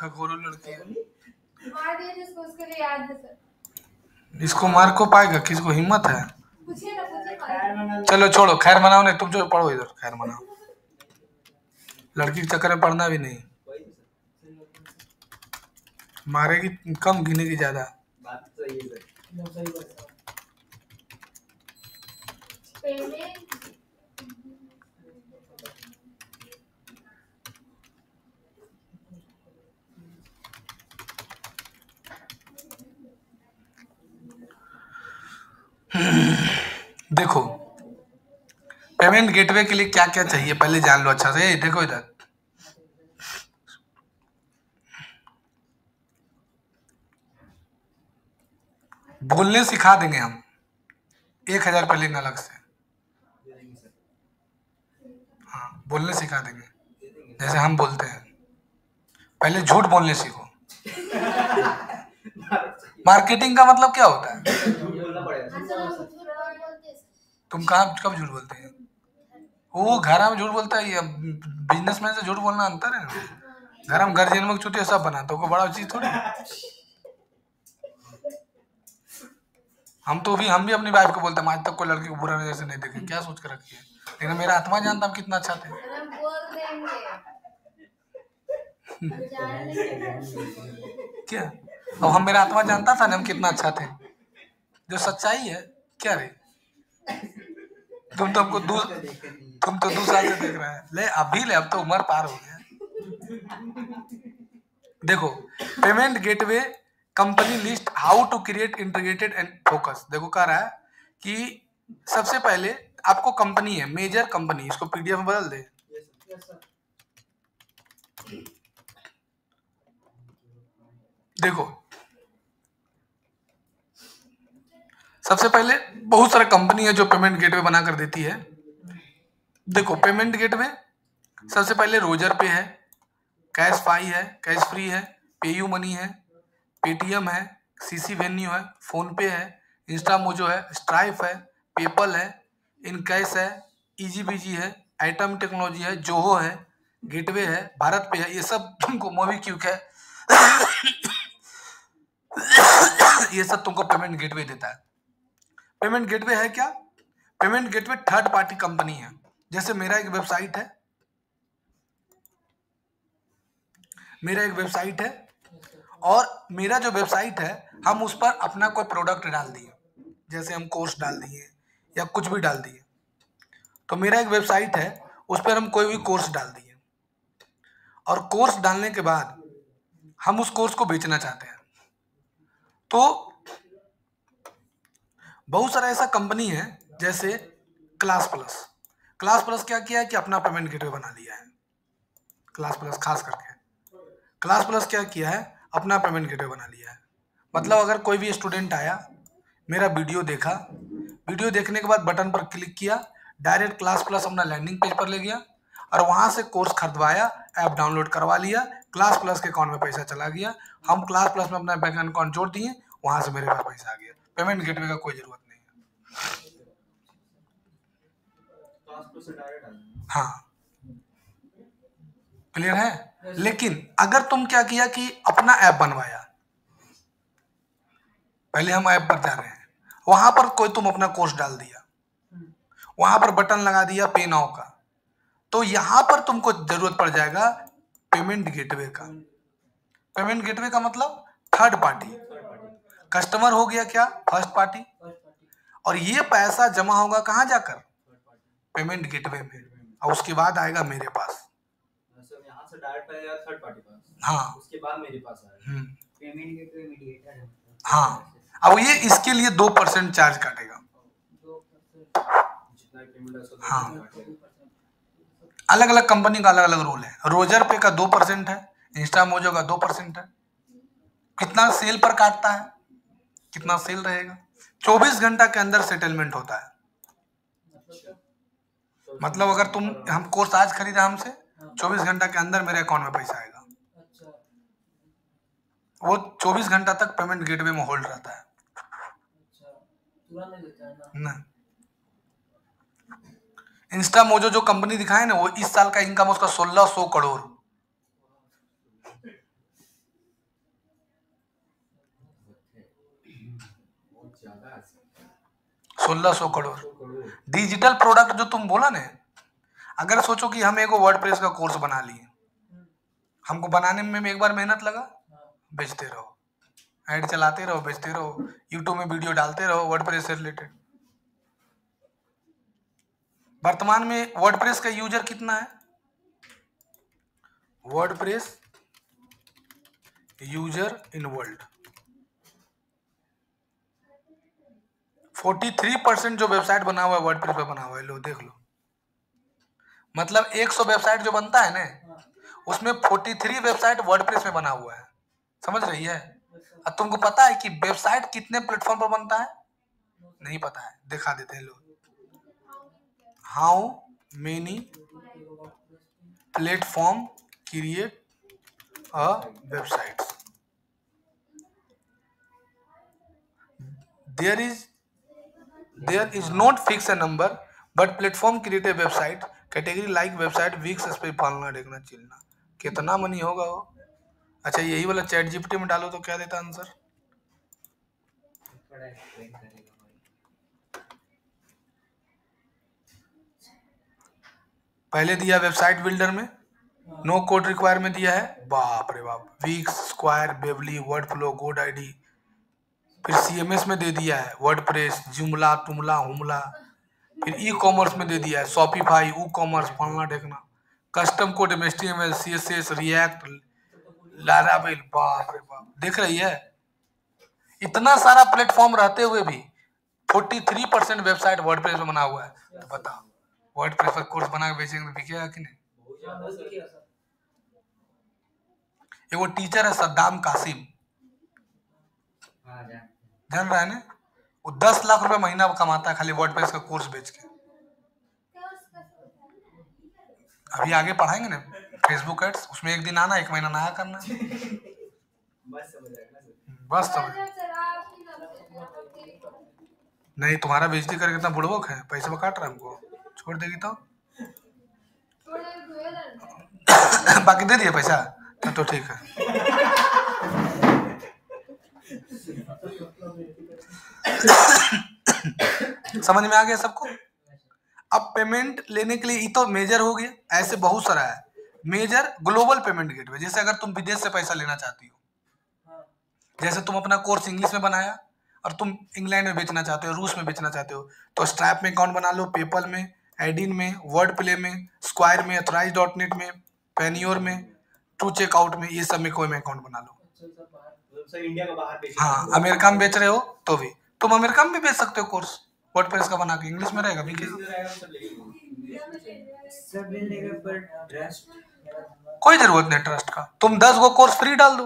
खखोरो लड़की है। मार दिया जिसको, उसके लिए याद है सर। इसको मार को पाएगा? किसको हिम्मत है? पूछिए ना, पूछिए। चलो छोड़ो, खैर मनाओ। नहीं तुम जो पढ़ो इधर, खैर मनाओ। लड़की के चक्कर में पढ़ना भी नहीं। मारेगी कम, गिनेगी ज्यादा। बात सही है सर। देखो, पेमेंट गेटवे के लिए क्या क्या चाहिए पहले जान लो अच्छा से। देखो इधर, बोलने सिखा देंगे हम, 1000 रुपये लेंगे अलग से। हाँ, बोलने सिखा देंगे जैसे हम बोलते हैं। पहले झूठ बोलने सीखो। मार्केटिंग का मतलब क्या होता है? तुम कहाँ कब झूठ बोलते हैं? वो घर में झूठ बोलता है, बिजनेसमैन से झूठ बोलना अंतर है। घर में गार्जियन में छुट्टी सब बनाते हो, बड़ा चीज थोड़ी। हम भी अपनी वाइफ को बोलते हैं, आज तक कोई लड़की को बुरा नजर से नहीं देखे। क्या सोच कर रखी है? लेकिन मेरा आत्मा जानता हम कितना अच्छा थे। क्या? अब हम, मेरा आत्मा जानता था ना हम कितना अच्छा थे। जो सच्चाई है क्या रे? तुम तो 2 साल से देख रहा है। ले अभी ले, अब तो उम्र पार हो गया। देखो, payment gateway company list, how to create integrated and focus. देखो कह रहा है कि सबसे पहले आपको कंपनी है, मेजर कंपनी, इसको पीडीएफ में बदल दे। देखो सबसे पहले बहुत सारा कंपनी है जो पेमेंट गेटवे बना कर देती है। देखो पेमेंट गेटवे सबसे पहले रोजर पे है, कैश फाई है, कैश फ्री है, पेयू मनी है, पेटीएम है, सीसी वेन्यू है, फोन पे है, इंस्टा मोजो है, स्ट्राइप है, पेपल है, इनकैश है, इजी बीजी है, आइटम टेक्नोलॉजी है, जोहो है, गेटवे है, भारत पे है। ये सब तुमको मोबीक्विक है। ये सब तुमको पेमेंट गेटवे देता है। पेमेंट गेटवे है क्या? Payment gateway third party company है। जैसे मेरा एक वेबसाइट है, और मेरा जो वेबसाइट है, हम उस पर अपना कोई प्रोडक्ट डाल दिए, जैसे हम कोर्स डाल दिए या कुछ भी डाल दिए। तो मेरा एक वेबसाइट है, उस पर हम कोई भी कोर्स डाल दिए, और कोर्स डालने के बाद हम उस कोर्स को बेचना चाहते हैं। तो बहुत सारा ऐसा कंपनी है, जैसे क्लास प्लस क्या किया है कि अपना पेमेंट गेटवे बना लिया है। क्लास प्लस खास करके क्लास प्लस क्या किया है, अपना पेमेंट गेटवे बना लिया है। मतलब अगर कोई भी स्टूडेंट आया, मेरा वीडियो देखा, वीडियो देखने के बाद बटन पर क्लिक किया, डायरेक्ट क्लास प्लस अपना लैंडिंग पेज पर ले गया, और वहां से कोर्स खरीदवाया, ऐप डाउनलोड करवा लिया, क्लास प्लस के अकाउंट में पैसा चला गया, हम क्लास प्लस में अपना बैंक अकाउंट जोड़ दिए, वहां से मेरे पास पैसा आ गया। पेमेंट गेटवे का कोई जरूरत नहीं है। हाँ, क्लियर है? लेकिन अगर तुम क्या किया कि अपना ऐप बनवाया, पहले हम ऐप पर जा रहे हैं, वहां पर कोई तुम अपना कोर्स डाल दिया, वहां पर बटन लगा दिया पे नाउ का, तो यहां पर तुमको जरूरत पड़ जाएगा पेमेंट गेटवे का। पेमेंट गेटवे का मतलब थर्ड पार्टी। कस्टमर हो गया क्या? First party. और ये पैसा जमा होगा कहां जाकर? पेमेंट गेटवे में, और उसके बाद आएगा मेरे पास। यहाँ से डायरेक्ट आएगा थर्ड पार्टी पास, हाँ, उसके बाद मेरे पास आएगा। पेमेंट गेटवे मीडिएटर है। हाँ, अब ये इसके लिए 2% चार्ज काटेगा। हाँ, अलग अलग कंपनी का अलग अलग रूल है। रोजर पे का 2% है, इंस्टा मोजो का 2% है। कितना सेल पर काटता है, कितना सेल रहेगा? 24 घंटा के अंदर सेटलमेंट होता है। मतलब अगर हम कोर्स आज खरीदा हमसे, 24 घंटा के अंदर मेरे अकाउंट में पैसा आएगा। वो 24 घंटा तक पेमेंट गेटवे में होल्ड रहता है। नहीं, इंस्टा मोजो जो कंपनी दिखाए ना, वो इस साल का इनकम उसका 1600 करोड़। 1600 करोड़। डिजिटल प्रोडक्ट जो तुम बोला ना, अगर सोचो कि हम एक वर्डप्रेस का कोर्स बना लिए, हमको बनाने में एक बार मेहनत लगा, बेचते रहो, ऐड चलाते रहो, बेचते रहो, यूट्यूब में वीडियो डालते रहो वर्डप्रेस से रिलेटेड। वर्तमान में वर्डप्रेस का यूजर कितना है? वर्डप्रेस यूजर इन वर्ल्ड 43% जो वेबसाइट बना हुआ है वर्डप्रेस पे बना हुआ है। लो देख लो, मतलब 100 वेबसाइट जो बनता है ना, उसमें 43 वेबसाइट वर्डप्रेस में बना हुआ है। समझ रही है? अब तुमको पता है कि वेबसाइट कितने प्लेटफॉर्म पर बनता है? नहीं पता है, दिखा देते हैं। लो, how many platform create a website? There is not fixed a number, but platform create a website category like website weeks पे पालना देखना चिलना। कितना मनी होगा वो? अच्छा, यही वाला चैट जीपीटी में डालो तो क्या देता आंसर? पहले दिया वेबसाइट बिल्डर में, नो कोड रिक्वायर में दिया है, बाप रे बाप, वीक्स, स्क्वायर, बेवली, वर्डफ्लो, गोड आईडी। फिर सीएमएस में दे दिया है वर्डप्रेस, जुमला, टुमला, हुमला। फिर ई कॉमर्स में दे दिया है शॉपिफाई, ऊ कॉमर्स, फलना ढेकना। कस्टम कोड में HTML, CSS, रिएक्ट, लारावेल। बाप रे बाप, देख रही है? इतना सारा प्लेटफॉर्म रहते हुए भी 43% वेबसाइट वर्डप्रेस में बना हुआ है। तो बताओ, वर्डप्रेस पर कोर्स बना के बेचेंगे तो बिकेगा कि नहीं? वो टीचर है सद्दाम कासिम, जान रहा है ना? वो 10 लाख रुपए महीना कमाता है खाली वर्डप्रेस का कोर्स बेच के। अभी आगे पढ़ाएंगे ना फेसबुक एड्स, उसमें एक दिन आना, 1 महीना नया करना। बस समझ नहीं, तुम्हारा बेइज्जती करके इतना बुड़बक है, पैसे में काट रहा है हमको, छोड़ देगी तो बाकी दे दिए पैसा तो ठीक है। समझ में आ गया सबको? अब पेमेंट लेने के लिए ये तो मेजर हो गया, ऐसे बहुत सारा है। मेजर ग्लोबल पेमेंट गेटवे, जैसे अगर तुम विदेश से पैसा लेना चाहती हो, जैसे तुम अपना कोर्स इंग्लिश में बनाया और तुम इंग्लैंड में बेचना चाहते हो, रूस में बेचना चाहते हो, तो स्ट्रैप में अकाउंट बना लो, पेपल में, एडिन में, वर्ड प्ले में, स्क्वायर में, अथराइज.नेट में, पेनियोर में, टू चेकआउट में, ये सब में कोई में अकाउंट बना लो। इंडिया का बाहर बेच, हाँ, अमेरिका में बेच रहे हो तो भी तुम अमेरिका में भी बेच सकते हो कोर्स वर्डप्रेस का बना के, इंग्लिश में रहेगा भी। कोई जरूरत नहीं ट्रस्ट का, तुम 10 गो कोर्स फ्री डाल दो,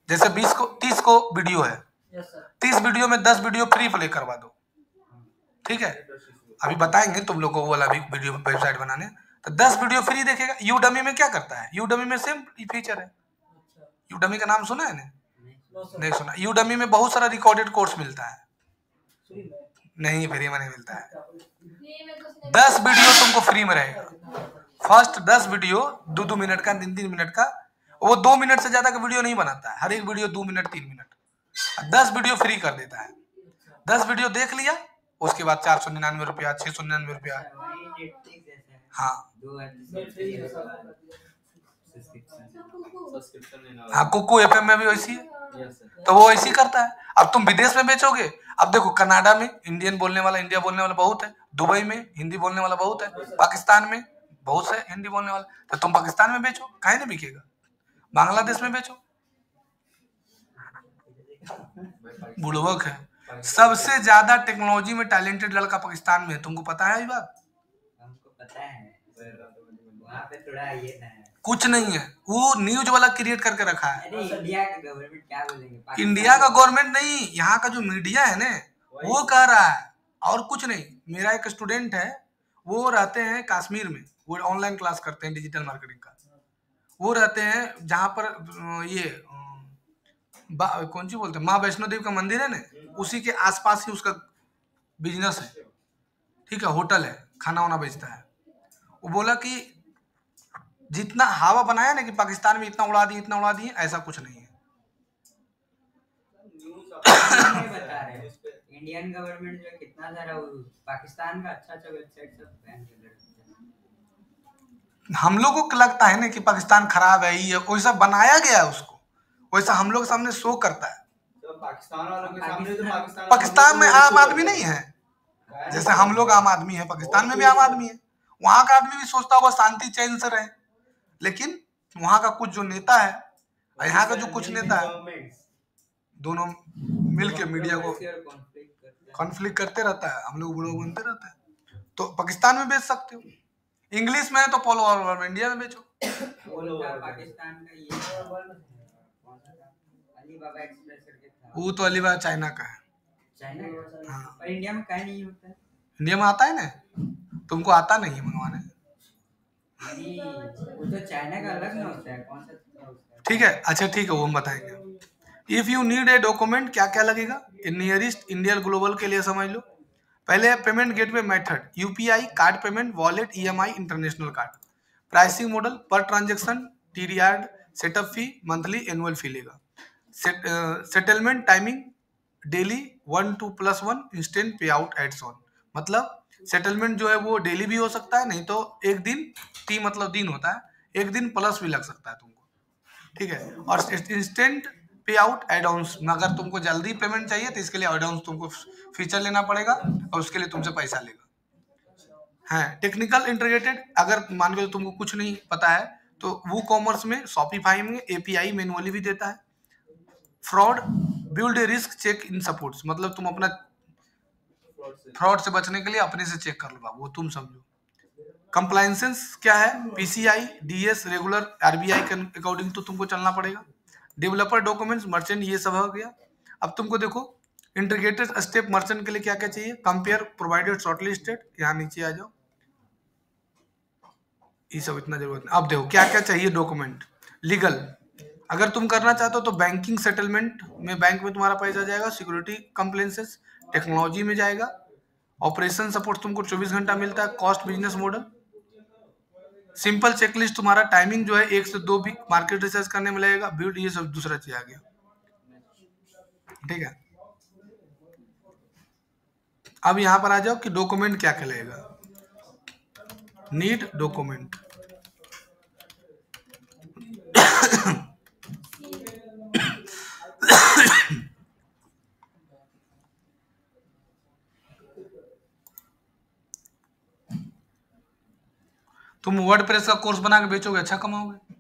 जैसे 30 को वीडियो है, 30 वीडियो में 10 वीडियो फ्री प्ले करवा दो, ठीक है? अभी बताएंगे तुम लोग को वो वाला भी वीडियो वेबसाइट बनाने, तो 10 वीडियो फ्री देखेगा। यूडमी में क्या करता है? यूडमी में सेम फीचर है। यूडमी का नाम सुना है ना? नहीं सुना? यूडमी में बहुत सारा रिकॉर्डेड कोर्स मिलता है, नहीं फ्री में नहीं मिलता है। 10 वीडियो तुमको फ्री में रहेगा, फर्स्ट 10 वीडियो 2-2 मिनट का, 3-3 मिनट का। वो 2 मिनट से ज्यादा का वीडियो नहीं बनाता है, हर एक video 2 minute 3 minute, 10 video free कर देता है। 10 वीडियो देख लिया, उसके बाद 499 रुपया, 699 रुपया। हाँ हाँ, कुकू FM में भी वैसी है, तो वो ऐसी करता है। अब तुम विदेश में बेचोगे, अब देखो कनाडा में इंडिया बोलने वाला बहुत है, दुबई में हिंदी बोलने वाला बहुत है, पाकिस्तान में बहुत से हिंदी बोलने वाला, तो तुम पाकिस्तान में बेचो, काहे नहीं बिकेगा? बांग्लादेश में बेचो। बुड़बक है। सबसे ज्यादा टेक्नोलॉजी में टैलेंटेड लड़का पाकिस्तान में है, तुमको पता है ये बात? हमको पता है, वहाँ पे थोड़ा ये है, कुछ नहीं है, वो न्यूज वाला क्रिएट करके रखा है। इंडिया का गवर्नमेंट क्या बोलेंगे? इंडिया का गवर्नमेंट नहीं, यहाँ का जो मीडिया है ना वो कह रहा है, और कुछ नहीं। मेरा एक स्टूडेंट है, वो रहते हैं कश्मीर में, वो ऑनलाइन क्लास करते हैं डिजिटल मार्केटिंग का। वो रहते हैं जहाँ पर ये कौन सी बोलते हैं, माँ वैष्णो देवी का मंदिर है ना, उसी के आसपास ही उसका बिजनेस है, ठीक है, होटल है, खाना वाना बेचता है। वो बोला कि जितना हवा बनाया ना कि पाकिस्तान में इतना उड़ा दिए, ऐसा कुछ नहीं है। इंडियन गवर्नमेंट जो है कितना सारा पाकिस्तान का अच्छा वेबसाइट सब बैन कर रहा है। हम लोगों को लगता है ना कि पाकिस्तान खराब है, ये वैसा बनाया गया है उसको, वैसा हम लोग सामने शो करता है। तो पाकिस्तान वालों के सामने तो पाकिस्तान में आम आदमी नहीं है, जैसे हम लोग आम आदमी है, पाकिस्तान में भी आम आदमी है। वहां का आदमी भी सोचता होगा शांति चैन से रहे, लेकिन वहां का कुछ जो नेता है और यहाँ का जो कुछ नेता है, दोनों मिलके मीडिया को कॉन्फ्लिक्ट करते रहता है, हम लोग बुरा बनते रहता है। तो पाकिस्तान में बेच सकते हो, इंग्लिश में है तो फॉलो ऑल इंडिया में बेचो। पाकिस्तान का ये अलीबाबा एक्सप्रेस करके था, वो तो अलीबाबा चाइना का है। चाइना का? हाँ। और इंडिया में कहीं नहीं होता है। इंडिया में आता है ना, तुमको आता नहीं है मंगवाने। नहीं, वो तो चाइना का अलग ना होता है, कौन सा होता है? ठीक है, अच्छा ठीक है, वो हम बताएंगे। If you need a document, क्या क्या लगेगा नियरेस्ट इंडियन ग्लोबल के लिए समझ लो। पहले payment gateway method, UPI, card payment, wallet, EMI, international card. Pricing model, per transaction, TDR, setup फी, मंथली एनुअल फी लेगा। सेटलमेंट टाइमिंग डेली 1 2+1 इंस्टेंट पे आउट एड्स ऑन, मतलब सेटलमेंट जो है वो डेली भी हो सकता है, नहीं तो एक दिन, टी मतलब दिन होता है, एक दिन प्लस भी लग सकता है तुमको, ठीक है। और इंस्टेंट पे आउट एड ऑन्स, अगर तुमको जल्दी पेमेंट चाहिए तो इसके लिए एड ऑन्स तुमको फीचर लेना पड़ेगा और उसके लिए तुमसे पैसा लेगा। है टेक्निकल इंटीग्रेटेड, अगर मान लो तुमको कुछ नहीं पता है तो वो कॉमर्स में शॉपिफाई में एपीआई मैनुअली भी देता है। Fraud, build risk check in supports, मतलब तुम अपना फ्रॉड से बचने के लिए अपने से चेक कर लो बाबू, वो तुम समझो। कंप्लायंसेस क्या है, पीसीआई, डीएस, रेगुलर, आरबीआई के अकॉर्डिंग तो तुमको चलना पड़ेगा। डेवलपर डॉक्यूमेंट्स, मर्चेंट, ये सब हो गया। अब तुमको देखो इंटीग्रेटेड स्टेप मर्चेंट के लिए क्या क्या चाहिए, कंपेयर प्रोवाइडेड शॉर्टलिस्टेड, यहाँ नीचे आ जाओ, ये सब इतना जरूरत नहीं। अब देखो क्या क्या चाहिए डॉक्यूमेंट। लीगल, अगर तुम करना चाहते हो तो बैंकिंग सेटलमेंट में बैंक में तुम्हारा पैसा जाएगा। सिक्योरिटी कंप्लेंसेस, टेक्नोलॉजी में जाएगा। ऑपरेशन सपोर्ट तुमको 24 घंटा मिलता है। Cost business model, simple checklist, तुम्हारा टाइमिंग जो है 1 से 2 वीक मार्केट रिसर्च करने में लगेगा। बिल्ड, ये सब दूसरा चीज आ गया, ठीक है। अब यहां पर आ जाओ कि डॉक्यूमेंट क्या क्या लगेगा। नीड डॉक्यूमेंट, तुम वर्डप्रेस का कोर्स बना के बेचोगे, अच्छा कमाओगे।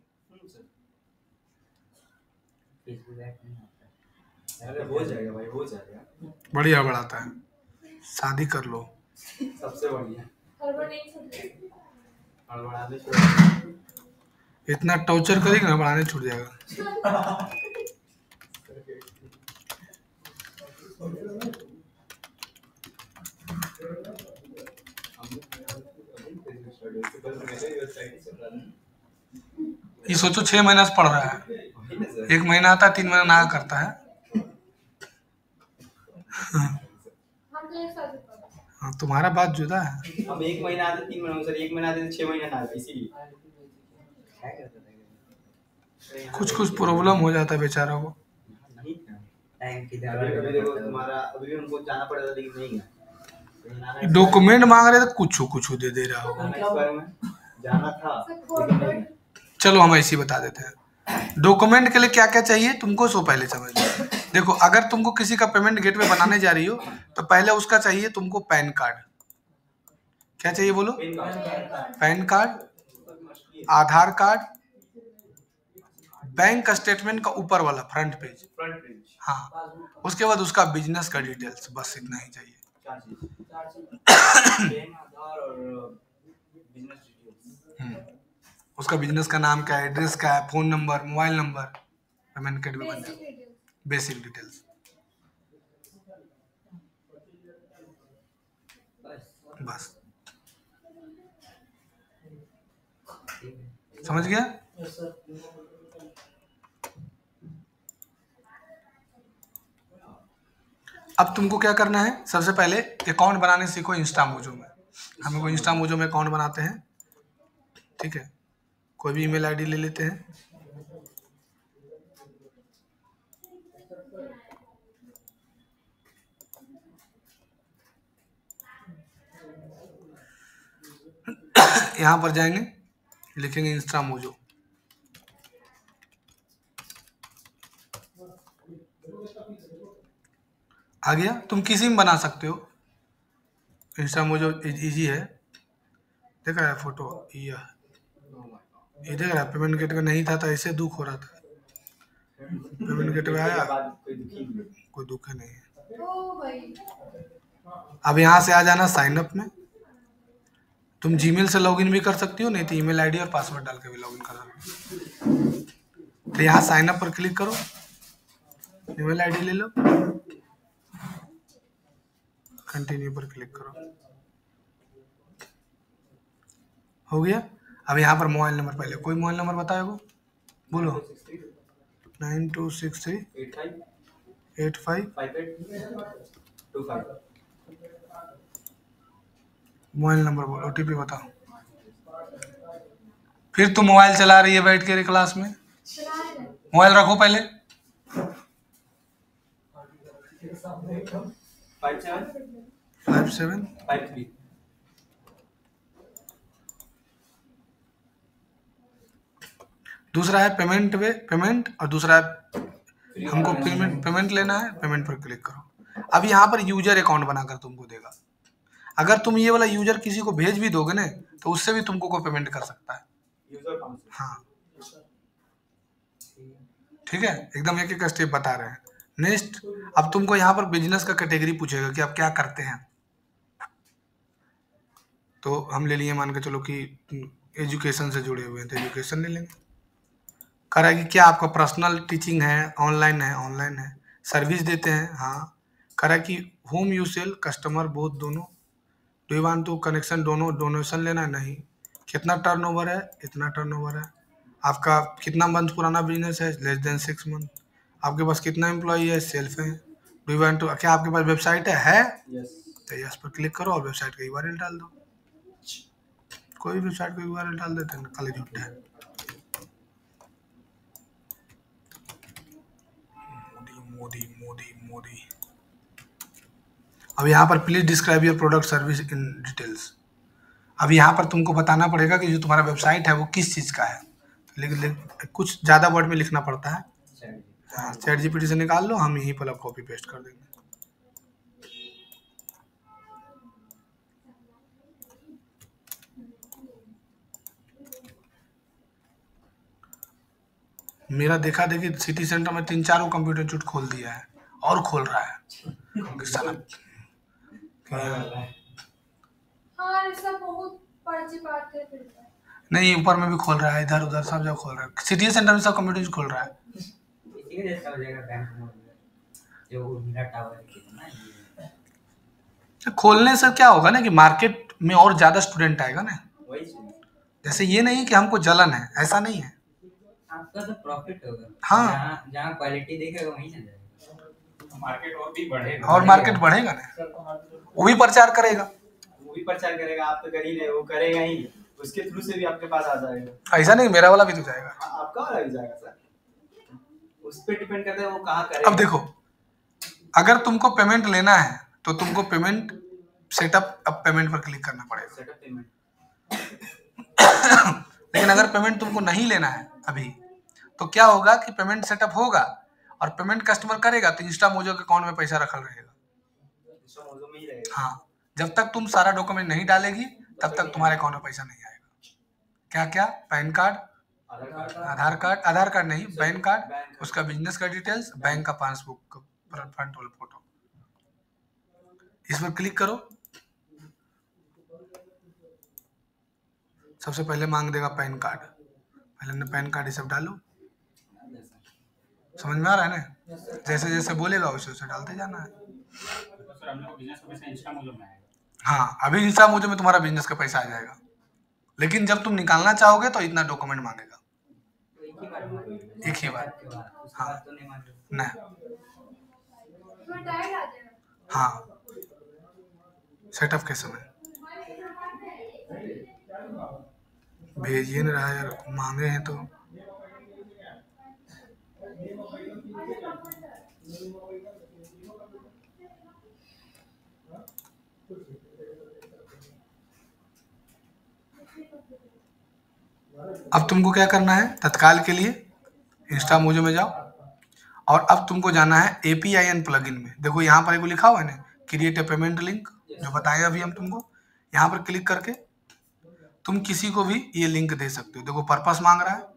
अरे हो जाएगा भाई, हो जाएगा, बढ़िया बढ़ाता है, शादी कर लो। सबसे बढ़िया। हड़बड़ नहीं छूटेगी। हड़बड़ाने छोड़, इतना टॉर्चर करेगा ना, बढ़ाने छूट जाएगा। ये सोचो 6 महीना से पढ़ रहा है, 1 महीना आता है, 3 महीना ना करता है। हम तो एक साथ ही पढ़ा। हाँ, तुम्हारा बात जुदा है। हम 1 महीना आते 3 महीना, सर 1 महीना आते 6 महीना ना आते, इसीलिए क्या करता था? कुछ प्रॉब्लम हो जाता है बेचारा को। टाइम की अभी देखो तुम्हारा, अभी भी उनको जाना पड़ेगा लेकिन नहीं गया। डॉक्यूमेंट मांग रहे थे, कुछ दे दे रहा होगा। जाना था लेकिन नहीं गया। चलो हम ऐसे ही बता देते हैं। डॉक्यूमेंट के लिए क्या क्या चाहिए तुमको, सो पहले समझ लो। देखो अगर तुमको किसी का पेमेंट गेटवे बनाने जा रही हो तो पहले उसका चाहिए तुमको पैन कार्ड। क्या चाहिए बोलो? पैन कार्ड, आधार कार्ड, बैंक स्टेटमेंट का ऊपर वाला फ्रंट पेज, हाँ, उसके बाद उसका बिजनेस का डिटेल्स, बस इतना ही चाहिए। उसका बिजनेस का नाम क्या है, एड्रेस क्या है, phone number, mobile number, payment gateway बन जाए, बेसिक डिटेल्स, बस। समझ गया? अब तुमको क्या करना है, सबसे पहले अकाउंट बनाने सीखो इंस्टामोजो में। हम लोग इंस्टामोजो में अकाउंट बनाते हैं, ठीक है। कोई भी ईमेल आईडी ले लेते हैं, यहाँ पर जाएंगे, लिखेंगे इंस्टा मोजो। आ गया। तुम किसी में बना सकते हो, इंस्टा मोजो इजी है। देख रहा है फोटो, ये देख रहा है, पेमेंट गेटवे नहीं था तो ऐसे दुख हो रहा था। पेमेंट गेटवे आया, कोई दुख नहीं है। ओ भाई अब यहाँ से आ जाना साइन अप में। तुम जीमेल से लॉगिन भी कर सकती हो, नहीं तो ईमेल आईडी और पासवर्ड डाल के भी लॉगिन कर सकते हो। तो यहाँ साइन अप पर क्लिक करो, ईमेल आईडी ले लो, कंटिन्यू पर क्लिक करो, हो गया। अब यहाँ पर मोबाइल नंबर, पहले कोई मोबाइल नंबर बताओ, बोलो। 9263 85 मोबाइल नंबर बोलो, ओटीपी बताओ। फिर तुम मोबाइल चला रही है बैठ के क्लास में, चला रहे हैं। मोबाइल रखो पहले। 5753 दूसरा है पेमेंट और दूसरा है हमको पेमेंट लेना है, पेमेंट पर क्लिक करो। अब यहाँ पर यूजर अकाउंट बनाकर तुमको देगा। अगर तुम ये वाला यूजर किसी को भेज भी दोगे ना, तो उससे भी तुमको कोई पेमेंट कर सकता है। हाँ ठीक है, एकदम एक एक स्टेप बता रहे हैं। नेक्स्ट, अब तुमको यहाँ पर बिजनेस का कैटेगरी पूछेगा कि आप क्या करते हैं। तो हम ले लिए, मान के चलो कि एजुकेशन से जुड़े हुए हैं, तो एजुकेशन ले लेंगे। कह रहा है कि क्या आपका पर्सनल टीचिंग है, ऑनलाइन है, सर्विस देते हैं, हाँ। कह रहा है कि home you sell, customer both, दोनों। Do you want to connection, दोनों डोनेशन लेना है, नहीं। कितना टर्नओवर है, इतना टर्नओवर है। आपका कितना मंथ पुराना बिजनेस है, लेस देन 6 मंथ। आपके पास कितना एम्प्लॉई है, सेल्फ है। डू यू वांट टू, क्या आपके पास वेबसाइट है? तो यस पर क्लिक करो और वेबसाइट का यूआरएल डाल दो। कोई वेबसाइट का यूआरएल डाल देते हैं, खाली झूठ है। मोदी। अब यहाँ पर please describe your product service in details. अब यहाँ पर तुमको बताना पड़ेगा कि जो तुम्हारा वेबसाइट है वो किस चीज़ का है। लेकिन कुछ ज़्यादा वर्ड में लिखना पड़ता है। हाँ, चैट जीपीटी से निकाल लो, हम यहीं पर कॉपी पेस्ट कर देंगे। मेरा देखा देखी सिटी सेंटर में 3-4 कंप्यूटर इंस्टीट्यूट खोल दिया है और खोल रहा है। साला हाँ सब बहुत पर्ची काटते फिरते हैं। नहीं, ऊपर में भी खोल रहा है, इधर उधर सब जगह खोल रहा है। सिटी सेंटर में सब कंप्यूटर खोल रहा है। इसी के जैसा हो जाएगा बैंक में जो उर्मिला टावर है ना, ये खोलने से क्या होगा ना कि मार्केट में और ज्यादा स्टूडेंट आएगा ना। वही जैसे ये नहीं कि हमको जलन है, ऐसा नहीं है। आपका तो प्रॉफिट होगा। हाँ, जहाँ क्वालिटी देखेगा वहीं ना जाएगा। मार्केट और भी बढ़ेगा, और मार्केट बढ़ेगा ना, वो भी प्रचार करेगा। आप तो कर ही रहे, वो करेगा ही, उसके थ्रू से भी आपके पास आ जाएगा। ऐसा नहीं, मेरा वाला भी तो जाएगा। आपका वाला भी जाएगा सर, उस पर डिपेंड करता है वो कहाँ करेगा। अब देखो, अगर तुमको पेमेंट लेना है तो तुमको पेमेंट सेटअप, अब पेमेंट पर क्लिक करना पड़ेगा। Setup payment. लेकिन अगर पेमेंट तुमको नहीं लेना है अभी, तो क्या होगा कि पेमेंट सेटअप होगा और पेमेंट कस्टमर करेगा तो इंस्टा मोजो के अकाउंट में पैसा रखा रहेगा। में ही रहेगा। हाँ, जब तक तुम सारा डॉक्यूमेंट नहीं डालेगी तब तक तुम्हारे अकाउंट में पैसा नहीं आएगा। क्या क्या? पैन कार्ड, आधार कार्ड नहीं, पैन कार्ड, उसका बिजनेस का डिटेल्स, बैंक का पासबुक फ्रंट वाला फोटो। इस पर क्लिक करो। सबसे पहले मांग देगा पैन कार्ड, पहले पैन कार्ड ये सब डालो। समझ में आ रहा है ना? जैसे जैसे बोलेगा वैसे वैसे डालते जाना है। सर हम लोग बिजनेस का पैसा इंस्टा मोजो में आएगा। हाँ, अभी इंस्टा मोजो में तुम्हारा बिजनेस का पैसा आ जाएगा, लेकिन जब तुम निकालना चाहोगे तो इतना डॉक्यूमेंट मांगेगा। एक ही बार। हाँ, नहीं, तो टाइट आ जाएगा। हाँ, सेटअप के समय भेजिए नहीं रहा यार, मांगे हैं तो। अब तुमको क्या करना है, तत्काल के लिए इंस्टा मोजो में जाओ और अब तुमको जाना है APIN प्लगइन में। देखो यहाँ पर एक लिखा हुआ है ना, क्रिएट ए पेमेंट लिंक, जो बताएं अभी हम तुमको। यहाँ पर क्लिक करके तुम किसी को भी ये लिंक दे सकते हो। देखो पर्पस मांग रहा है,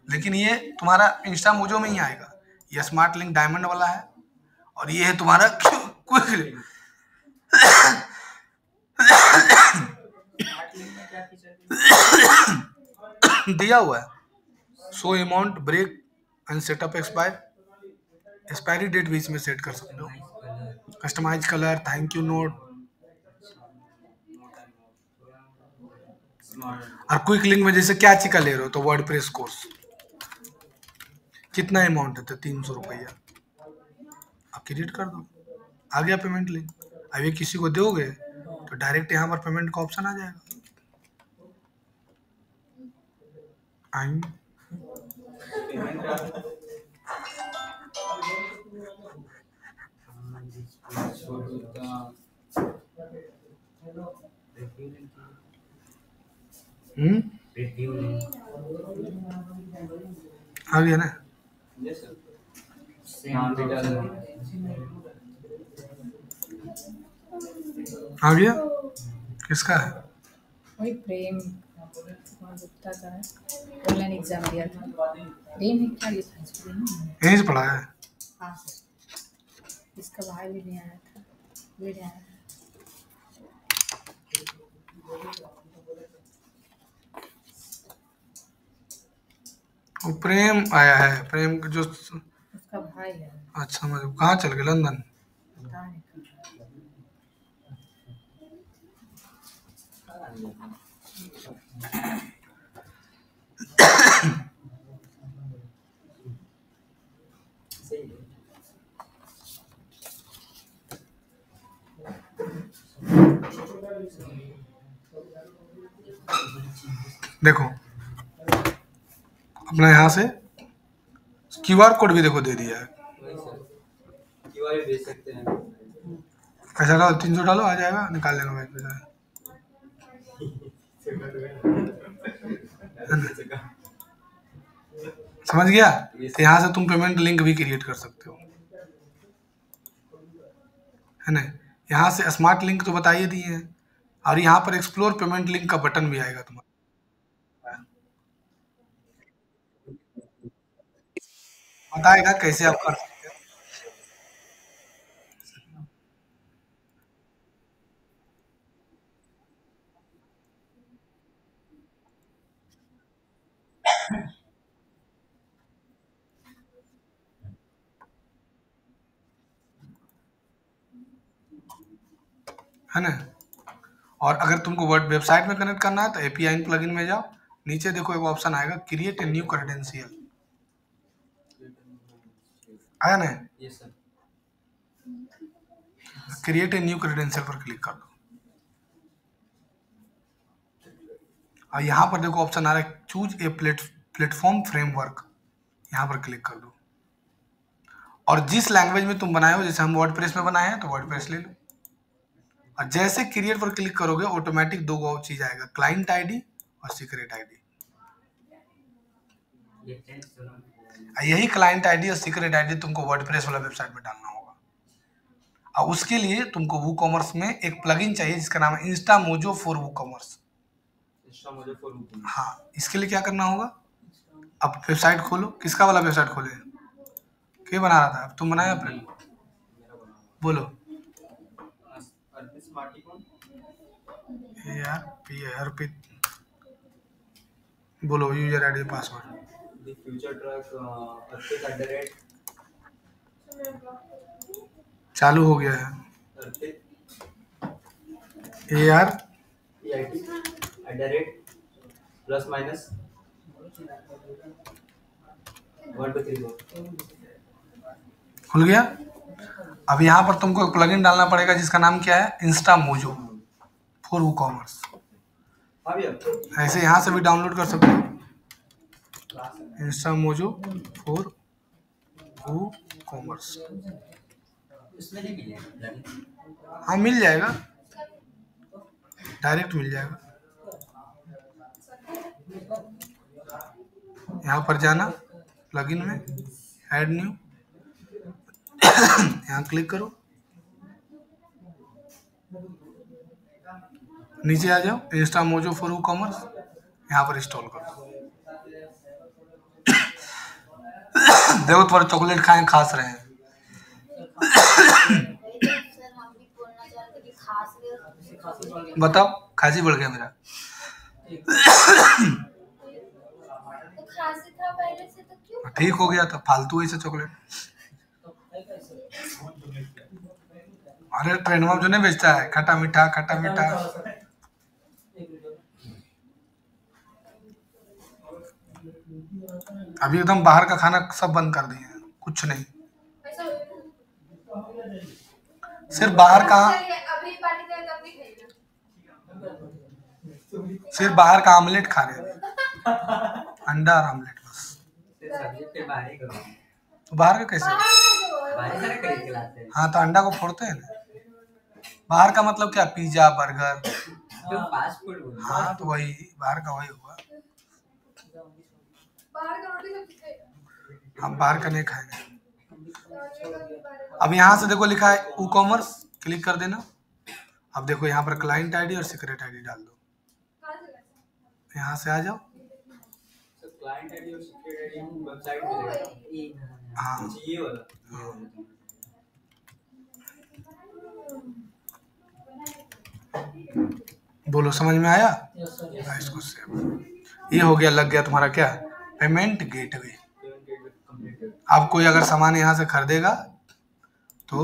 लेकिन ये तुम्हारा इंस्टा मोजो में ही आएगा। ये स्मार्ट लिंक डायमंड वाला है और ये है तुम्हारा क्विक लिंक। स्मार्ट लिंक में क्या फीचर दिया हुआ है, show amount, break and setup expiry date भी इसमें सेट कर सकते हो। Colour customise colour, thank you note smart और क्विक लिंक में जैसे क्या चीज का ले रहे हो तो वर्डप्रेस कोर्स, कितना अमाउंट है तो 300 रुपया, आप क्रिएट कर दो, आ गया पेमेंट लिंक। अब ये किसी को दोगे तो डायरेक्ट यहाँ पर पेमेंट का ऑप्शन आ जाएगा। आई रिव्यू लिंक आ गया ना, नाम भी डाल आ गया। किसका है? वही प्रेम कुमार गुप्ता का है, ऑनलाइन एग्जाम दिया था। प्रेम है क्या, ये साइंस प्रेम है? यहीं से पढ़ा है। हाँ सर, इसका भाई भी नहीं आया था, भी नहीं आया था। वो प्रेम आया है, प्रेम जो, उसका भाई है, अच्छा मतलब कहाँ चल गए, लंदन? पता नहीं कहाँ। देखो अपना यहाँ से QR कोड भी देखो दे दिया है। क्यूआर भेज सकते हैं। पैसा डालो, 300 डालो, आ जाएगा, निकाल लेना भाई पैसा। समझ गया? तो यहाँ से तुम पेमेंट लिंक भी क्रिएट कर सकते हो, है ना। यहाँ से स्मार्ट लिंक तो बताइए दिए हैं और यहाँ पर एक्सप्लोर पेमेंट लिंक का बटन भी आएगा तुम्हारा, बताएगा कैसे आप कर सकते हो। है ना। और अगर तुमको वर्ड वेबसाइट में कनेक्ट करना है तो API प्लगइन में जाओ, नीचे देखो एक ऑप्शन आएगा क्रिएट ए न्यू क्रेडेंशियल, आया ना, yes sir create a new credential पर क्लिक कर दो और यहाँ पर देखो ऑप्शन आ रहा है चूज ए प्लेटफॉर्म फ्रेमवर्क, यहाँ पर क्लिक कर दो और जिस लैंग्वेज में तुम बनाए हो, जैसे हम वर्डप्रेस में बनाए हैं तो वर्डप्रेस ले लो और जैसे क्रिएट पर क्लिक करोगे ऑटोमेटिक दो चीज आएगा, क्लाइंट आईडी और सीक्रेट आईडी। ये टेंस सुनो यही क्लाइंट आईडी और सीक्रेट आईडी तुमको वर्डप्रेस वाला वेबसाइट में डालना होगा और उसके लिए तुमको वूकॉमर्स में एक प्लगइन चाहिए जिसका नाम है Insta mojo for WooCommerce. Insta मुझे फॉर बुकिंग। हाँ, इसके लिए क्या करना होगा, अब वेबसाइट खोलो, किसका वाला वेबसाइट खोले, क्या बना रहा था, अब तुम बनाया अपने, बोलो अर्पित स्मार्टी कौन? ARP बोलो, user ID password. The future truck Arpit चालू हो गया है, Arpit AR PIT plus minus 1 2 3 खुल गया। अब यहाँ पर तुमको एक प्लगइन डालना पड़ेगा जिसका नाम क्या है, इंस्टा मोजो फॉर वूकॉमर्स। हाँ भैया ऐसे यहाँ से भी डाउनलोड कर सकते हो, इंस्टा मोजो फॉर वूकॉमर्स। उसमें नहीं मिलेगा हाँ मिल जाएगा, डायरेक्ट मिल जाएगा। यहाँ पर जाना, प्लगइन में ऐड न्यू, यहाँ क्लिक करो, नीचे आ जाओ, इंस्टा मोजो फॉर कॉमर्स, यहाँ पर इंस्टॉल करो। देखो तुम्हारे चॉकलेट खाएं, खास रहे हैं। बताओ, खांसी बढ़ गया मेरा। तो खांसी था पहले से, तो क्यों? ठीक हो गया था, फालतू ऐसे चॉकलेट। अरे ट्रेन में जो नहीं बेचता है खट्टा मीठा, खट्टा मीठा। अभी एकदम बाहर का खाना सब बंद कर दिए हैं, कुछ नहीं, ऐसा सिर्फ बाहर का, चलिए, अभी पार्टी करें तब भी खाइएगा। सिर्फ बाहर का आमलेट खा रहे हैं, अंडा और आमलेट बस। सब्जी पे बाहर ही करो, तो बाहर का कैसे? बाहर से खरीद के लाते हैं। हाँ तो अंडा को फोड़ते हैं ना। बाहर का मतलब क्या, पिज्जा बर्गर? तो फास्ट फूड बोलो। हाँ तो वही बाहर का वही हुआ। बाहर का रोटी सब्जी खाएगा। हम बाहर का नहीं खाएंगे। अब यहाँ से देखो लिखा है ई कॉमर्स, क्लिक कर देना। अब देखो यहाँ पर क्लाइंट आईडी और सीक्रेट आईडी डाल दो, यहाँ से आ जाओ। क्लाइंट आईडी और सीक्रेट आईडी हम वेबसाइट पे देगा। हाँ ये वाला बोलो, समझ में आया? इसको सेव, ये हो गया, लग गया तुम्हारा क्या, पेमेंट गेटवे। अब कोई अगर सामान यहाँ से खरीदेगा तो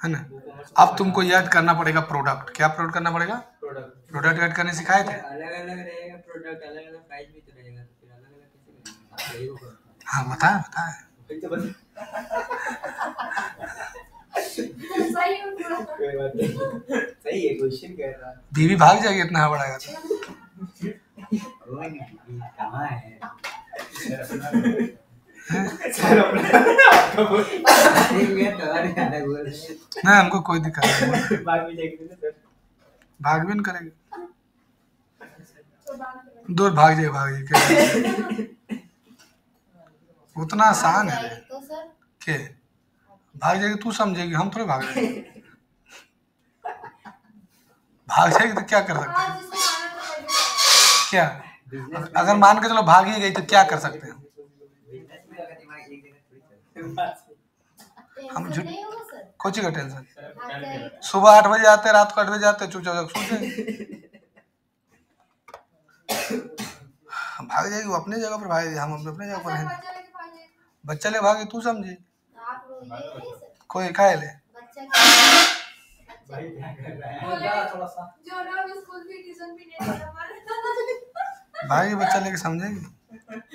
है ना। अब तुमको याद करना पड़ेगा प्रोडक्ट, क्या प्रोडक्ट करना पड़ेगा? प्रोडक्ट ऐड करने सिखाए थे। अलग अलग रहेगा प्रोडक्ट, अलग अलग प्राइस भी तो रहेगा, तो फिर अलग अलग कैसे करेंगे? आप यही करो। हाँ बताए बताए। फिर तो बस सही है पूरा। कोई बात नहीं, सही है, क्वेश्चन कर रहा है। बीवी भाग जाएगी इतना बड़ाएगा तो। कोई नहीं, कहाँ है? सर अपना आपका बोल ठीक है, तो और अलग बोल रहे हैं। नहीं हमको कोई दिक्कत नहीं, बाद में जाएगी तो सर भाग भी नहीं करेगी, दूर भाग जाए क्या उतना आसान है रे। तो सर के भाग जाएगी, तू समझेगी, हम थोड़े भाग जाएंगे। भाग जाएगी तो क्या कर सकते हैं? आज जिसको खाना तो पहले क्या अगर मान के चलो भाग ही गई तो क्या कर सकते हैं? बिजनेस में अगर दिमाग एक जगह थोड़ी चलता है। हम टेंशन झूठ- नहीं होगा सर। कोई चीज का टेंशन? भाग जाएगी। सुबह 8 बजे आते हैं, रात को 8 बजे आते हैं, चुपचाप सोते भाग जाएगी वो अपने जगह पर, भाग हम अपने जगह पर सर हैं। बच्चा लेके भाग जाएगी। बच्चा ले भागे, तू समझी, आप रोइए नहीं सर। कोई खाए ले। बच्चा भाई क्या कर रहा है? जो ना अभी स्कूल भी ट्यूशन भी नहीं जाता हमारे। भाई बच्चा लेके समझेगी,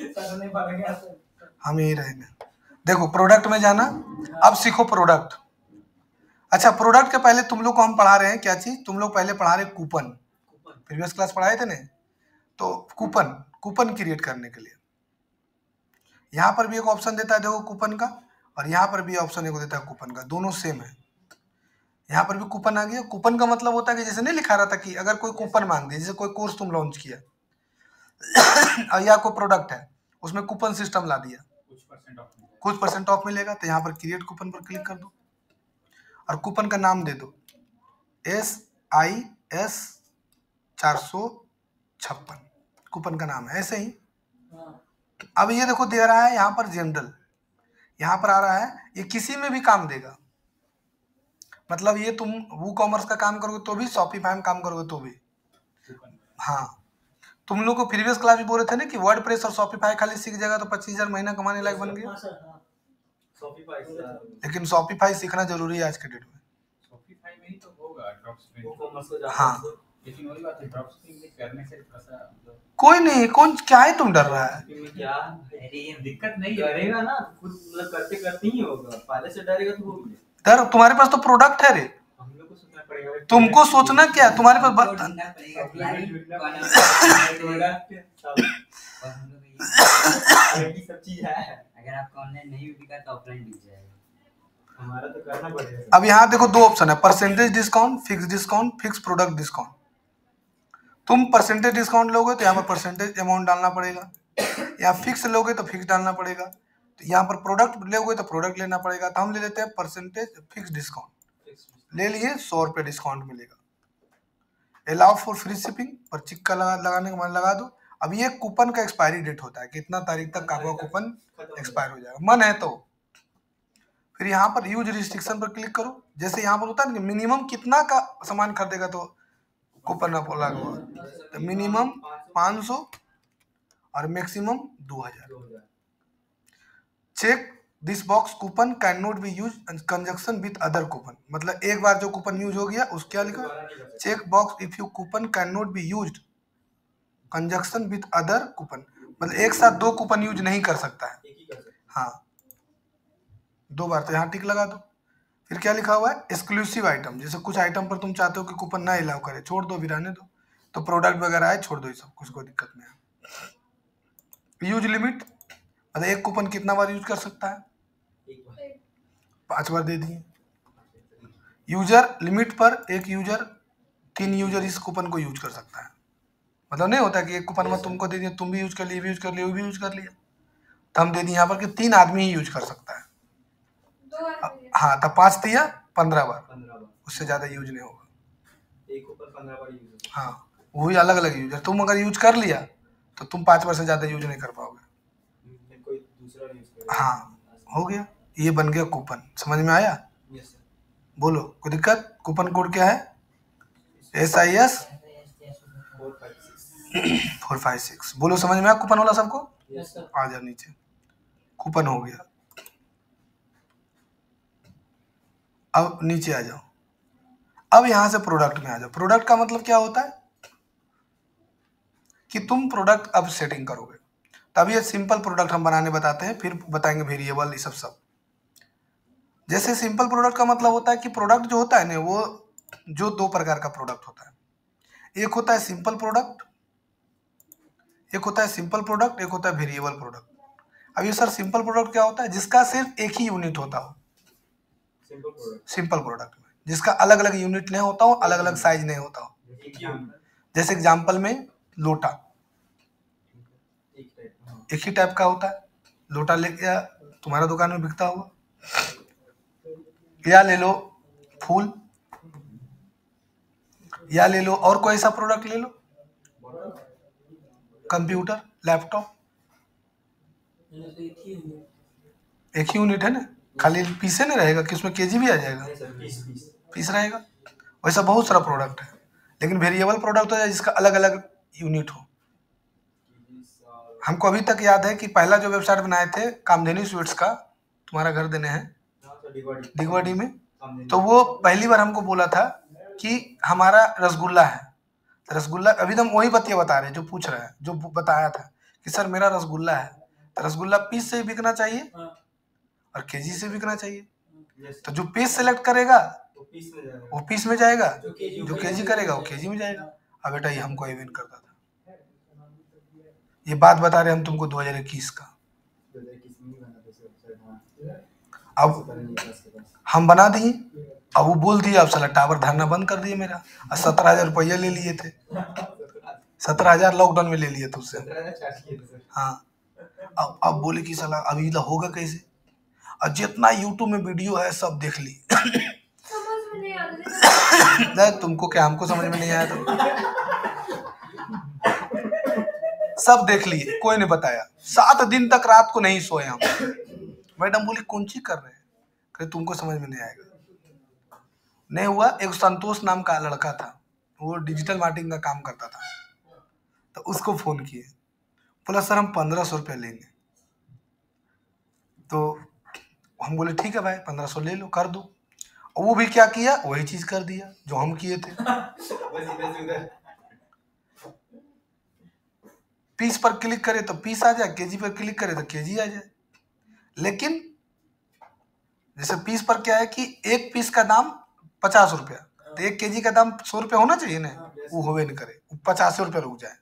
सर नहीं पड़ गया सर। हम यही रहेंगे। देखो प्रोडक्ट में जाना, अब सीखो प्रोडक्ट। अच्छा प्रोडक्ट के पहले तुम लोग को हम पढ़ा रहे हैं क्या चीज, तुम लोग पहले पढ़ा रहे कूपन, प्रीवियस क्लास पढ़ाए थे ना। तो कूपन क्रिएट करने के लिए यहाँ पर भी एक ऑप्शन देता है देखो कूपन का, और यहाँ पर भी ऑप्शन एक देता है कूपन का, दोनों सेम है। यहाँ पर भी कूपन आ गया। कूपन का मतलब होता है कि जैसे नहीं लिखा रहा था कि अगर कोई कूपन मांग दे, जैसे कोई कोर्स तुम लॉन्च किया और या कोई प्रोडक्ट है उसमें कूपन सिस्टम ला दिया, कुछ परसेंट ऑफ मिलेगा, तो यहाँ पर क्रिएट कूपन पर क्लिक कर दो और कूपन का नाम दे दो SIS 456 कूपन का नाम है, ऐसे ही। अब ये देखो दे रहा है यहाँ पर जनरल, यहाँ पर आ रहा है ये किसी में भी काम देगा। मतलब ये तुम वो कॉमर्स का काम करोगे तो भी, शॉपिफाई में काम करोगे तो भी। हाँ तुम लोग को प्रीवियस क्लास भी बोल रहे थे ना कि वर्डप्रेस और शॉपिफाई खाली सीख जाएगा तो 25,000 महीना कमाने लायक बन गया। शॉपिफाई सर लेकिन शॉपिफाई सीखना जरूरी है आज के डेट में। शॉपिफाई में ही तो होगा ड्रॉपशिपिंग, वो कॉमर्स को जाना हाँ। है। लेकिन वही बात है, ड्रॉपशिपिंग करने से थोड़ा सा मतलब कोई नहीं, कौन क्या है तुम डर रहा है? में क्या अरे ये दिक्कत नहीं है। करेगा ना, खुद मतलब करते करते ही होगा, पहले से डरेगा तो होगी। डर तुम्हारे पास तो प्रोडक्ट है रे, हम लोग को सोचना पड़ेगा भाई। तुमको सोचना क्या है, तुम्हारे पास ढूंढना पड़ेगा कि यार ढूंढना कौन पड़ेगा। प्रोडक्ट सब और हम लोग ये अलग ही सब चीज है। अगर आपको ऑनलाइन नहीं भी बिका तो ऑफलाइन बिक जाएगा। हमारा तो करना पड़ेगा। अब यहाँ देखो दो ऑप्शन है, percentage discount, fix product discount. तुम परसेंटेज डिस्काउंट लोगे तो यहाँ पर परसेंटेज अमाउंट डालना पड़ेगा, या फिक्स लोगे तो फिक्स डालना पड़ेगा। तो यहाँ पर प्रोडक्ट लोगे तो प्रोडक्ट लेना पड़ेगा। तो हम ले लेते हैं परसेंटेज फिक्स डिस्काउंट, ले लिए 100 रुपये डिस्काउंट मिलेगा। अलाउ फॉर फ्री शिपिंग पर चिक्का लगाने का मन लगा दो। अब ये कूपन का एक्सपायरी डेट होता है, कितना तारीख तक आपका कूपन एक्सपायर हो जाएगा, मन है तो। फिर यहाँ पर यूज रिस्ट्रिक्शन पर क्लिक करो। जैसे यहाँ पर होता है ना मिनिमम कितना का सामान खरीदेगा तो कूपन लगा हुआ, तो मिनिमम 500 और maximum 2000। Check this box coupon can not be use in conjunction with other coupon. मतलब एक बार जो कूपन यूज हो गया उसके क्या लिखा, check box if you coupon can not be used conjunction with other coupon. मतलब एक साथ 2 कूपन यूज नहीं कर सकता है। हाँ, 2 बार, तो यहाँ टिक लगा दो। फिर क्या लिखा हुआ है, एक्सक्लूसिव आइटम। जैसे कुछ आइटम पर तुम चाहते हो कि कूपन ना अलाउ करे, छोड़ दो, भी रहने दो। तो प्रोडक्ट वगैरह है, छोड़ दो, ये सब कुछ कोई दिक्कत नहीं है। यूज लिमिट, मतलब एक कूपन कितना बार यूज कर सकता है, 5 बार दे दिए। यूजर लिमिट पर एक यूजर 3 यूजर इस कूपन को यूज कर सकता है। मतलब नहीं होता कि एक कूपन में तुमको दे दिया, तुम भी यूज कर लिए, भी यूज कर लिए, वो भी यूज कर लिया। तो हम दे दिए यहाँ पर कि 3 आदमी ही यूज कर सकता है। 2 आदमी। हाँ, तो 5 दिया 15 बार, उससे ज्यादा यूज नहीं होगा। एक ऊपर 15 बार यूज होगा। हाँ, वही अलग अलग यूजर। तुम अगर यूज कर लिया तो तुम 5 बार से ज्यादा यूज नहीं कर पाओगे। कोई दूसरा यूज करे। हाँ, हो गया, ये बन गया कूपन। समझ में आया? Yes sir. बोलो, कोई दिक्कत? कूपन कोड क्या है? SIS 456। बोलो, समझ में आया कूपन वाला सबको? Yes sir. आ जाओ नीचे, कूपन हो गया। अब नीचे आ जाओ। अब यहां से प्रोडक्ट में आ जाओ। प्रोडक्ट का मतलब क्या होता है कि तुम प्रोडक्ट अब सेटिंग करोगे। तब ये सिंपल प्रोडक्ट हम बनाने बताते हैं, फिर बताएंगे वेरिएबल, ये सब। जैसे सिंपल प्रोडक्ट का मतलब होता है कि प्रोडक्ट जो होता है ना, वो जो 2 प्रकार का प्रोडक्ट होता है। एक होता है सिंपल प्रोडक्ट, एक होता है वेरिएबल प्रोडक्ट। अब ये सर सिंपल प्रोडक्ट क्या होता है, जिसका सिर्फ एक ही यूनिट होता हो। सिंपल प्रोडक्ट में जिसका अलग अलग यूनिट नहीं होता हो, अलग अलग साइज नहीं होता हो। जैसे एग्जांपल में लोटा एक ही टाइप का होता है। लोटा लेके तुम्हारा दुकान में बिकता होगा। या ले लो फूल, या ले लो और कोई सा प्रोडक्ट ले लो, कंप्यूटर, लैपटॉप, एक ही यूनिट है ना। खाली पीसे नहीं रहेगा कि उसमें केजी भी आ जाएगा, पीस रहेगा। वैसा बहुत सारा प्रोडक्ट है। लेकिन वेरिएबल प्रोडक्ट है जिसका अलग अलग यूनिट हो। हमको अभी तक याद है कि पहला जो वेबसाइट बनाए थे कामधेनु स्वीट्स का, तुम्हारा घर देने हैं दिगवाड़ी में, तो वो पहली बार हमको बोला था कि हमारा रसगुल्ला है। तो रसगुल्ला, अभी तो हम वही बतिया बता रहे हैं जो पूछ रहा है, जो बताया था कि सर मेरा रसगुल्ला है। तो रसगुल्ला पीस से बिकना चाहिए और केजी से बिकना चाहिए। तो जो पीस सेलेक्ट करेगा वो पीस में जाएगा, जो केजी करेगा वो केजी में जाएगा। अब बेटा ये हमको इवेंट करता था। ये बात बता रहे हम तुमको 2021 का। अब हम बना दिए, अब वो बोल दिया, अब साला टावर धरना बंद कर दिए मेरा। और 17,000 रुपया ले लिए थे, 17,000 लॉकडाउन में ले लिए थे उससे। हाँ, अब बोले कि साला अभी होगा कैसे। और जितना यूट्यूब में वीडियो है सब देख ली। समझ में नहीं आता। तुमको क्या, हमको समझ में नहीं आया तो सब देख लिए, कोई नहीं बताया। 7 दिन तक रात को नहीं सोए हम। मैडम बोली कौन सी कर रहे हैं, कहे तुमको समझ में नहीं आएगा। नहीं हुआ। एक संतोष नाम का लड़का था, वो डिजिटल मार्केटिंग का काम करता था। तो उसको फोन किए, बोला सर हम 1500 रुपया लेंगे। तो हम बोले ठीक है भाई 1500 ले लो, कर दो। और वो भी क्या किया, वही चीज कर दिया जो हम किए थे। पीस पर क्लिक करे तो पीस आ जाए, केजी पर क्लिक करे तो केजी आ जाए। लेकिन जैसे पीस पर क्या है कि एक पीस का दाम 50 रुपया, तो 1 केजी का दाम 100 रुपया होना चाहिए ना, वो होवे नहीं करे, 50 रुपया रुक जाए।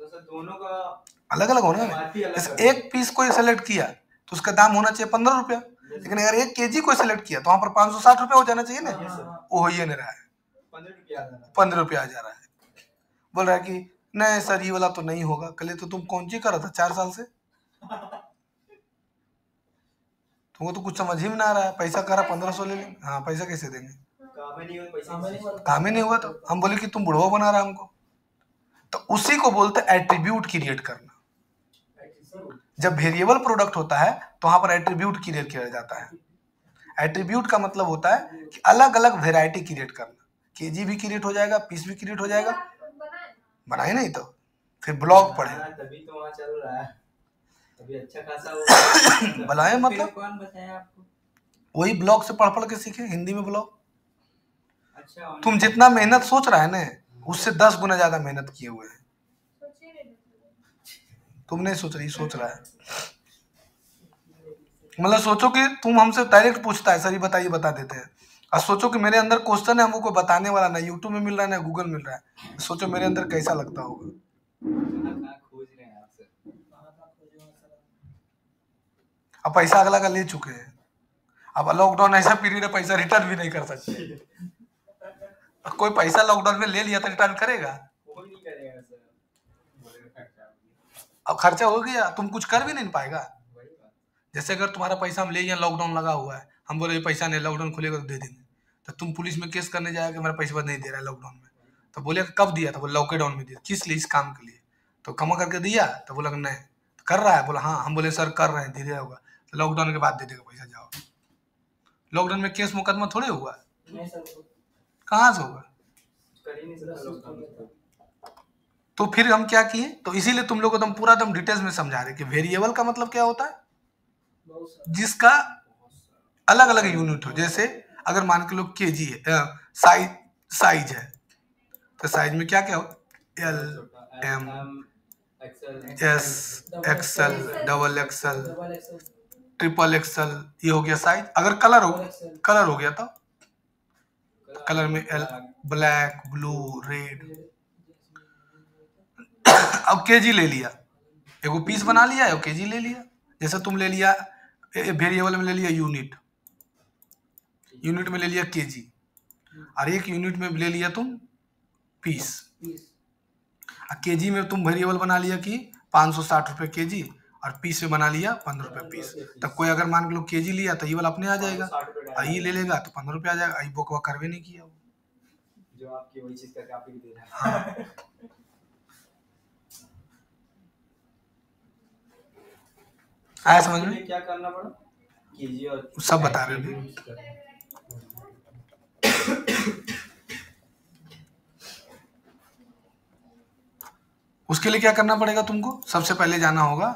दोनों का अलग अलग होना है। जैसे एक पीस को सेलेक्ट किया तो उसका दाम होना चाहिए 15 रुपया, लेकिन अगर 1 kg को सिलेक्ट किया तो वहां पर 560 रुपये हो जाना चाहिए ना, वो हो ही नहीं रहा है, 15 रुपया आ जा रहा है। बोल रहा है कि नहीं सर ये वाला तो नहीं होगा। कल तो तुम कौन सी कर रहा था 4 साल से, तुमको तो कुछ समझ ही में ना आ रहा है। पैसा करा 1500 ले लेंगे, हाँ पैसा कैसे देंगे, काम ही नहीं हुआ। तो हम बोले कि तुम बुढ़वा बना रहा हमको। तो उसी को बोलते एट्रीब्यूट क्रिएट करना। जब वेरिएबल प्रोडक्ट होता है तो वहां पर एट्रीब्यूट क्रिएट किया जाता है। एट्रीब्यूट का मतलब होता है कि अलग अलग वेराइटी क्रिएट करना। केजी भी क्रिएट हो जाएगा, पीस भी क्रिएट हो जाएगा, बनाए नहीं तो फिर ब्लॉग पढ़े तभी तो वहाँ चल रहा है, अभी अच्छा खासा बनाए मतलब कौन बताया आपको? वही ब्लॉग से पढ़ पढ़ के सीखे, हिंदी में ब्लॉग। अच्छा तुम जितना मेहनत सोच रहा है ना उससे 10 गुना ज्यादा मेहनत किए हुए हैं। तुम नहीं सोच रही, सोच रहा है। मतलब सोचो कि तुम हमसे डायरेक्ट पूछता है सर ये बताइए, बता देते हैं। और सोचो कि मेरे अंदर क्वेश्चन है, हमको कोई बताने वाला ना यूट्यूब में मिल रहा है ना गूगल मिल रहा है। सोचो मेरे अंदर कैसा लगता होगा। खोज रहे हैं आपसे। अब पैसा अगला का ले चुके हैं। अब लॉकडाउन ऐसा पीरियड है पैसा रिटर्न भी नहीं कर सकते। कोई पैसा लॉकडाउन में ले लिया तो रिटर्न करेगा? कोई नहीं करेगा सर। अब खर्चा हो गया, तुम कुछ कर भी नहीं पाएगा। वही बात। जैसे अगर तुम्हारा पैसा हम ले लिया, लॉकडाउन लगा हुआ है, हम बोले पैसा नहीं, लॉकडाउन खुलेगा तो दे देंगे, तो तुम पुलिस में केस करने जाएगा मेरा पैसा नहीं दे रहा है लॉकडाउन में। तो बोले कब दिया? तो बोले लॉकडाउन में दिया। किस लिए? इस काम के लिए। तो कमा करके दिया? तो बोला नहीं। तो कर रहा है? बोला हाँ। हम बोले सर कर रहे हैं, धीरे होगा, तो लॉकडाउन के बाद दे देगा पैसा, जाओ। लॉकडाउन में केस मुकदमा थोड़े हुआ, कहाँ से होगा? कर ही नहीं सकता लॉकडाउन। तो फिर हम क्या किए, तो इसीलिए तुम लोग को एकदम पूरा एकदम डिटेल्स में समझा रहे कि वेरिएबल का मतलब क्या होता है, जिसका अलग अलग यूनिट हो। जैसे अगर मान के लो केजी है, साइज है, तो साइज में क्या क्या हो, L, M, S, XL, double XL, triple XL, ये हो गया साइज। अगर कलर हो गया तो कलर में एल, ब्लैक, ब्लू, रेड। अब केजी ले लिया, एगो पीस बना लिया, एगो केजी ले लिया। जैसे तुम ले लिया वेरिएबल में ले लिया यूनिट में ले लिया केजी, और एक यूनिट में ले लिया तुम पीस। केजी में तुम वेरिएबल बना लिया कि 560 रुपये केजी, और पीस में बना लिया 15 रुपये पीस। तब कोई अगर मान लो केजी लिया तो ये वाला अपने आ जाएगा, और ये ले लेगा तो 15 रुपये आ जाएगा। ये बोकवा करवे नहीं किया वो, जो आपकी वही चीज करके आप ही दे रहा है। आया समझ में? क्या करना पड़ा? केजी और सब बता रहे थे। उसके लिए क्या करना पड़ेगा तुमको? सबसे पहले जाना होगा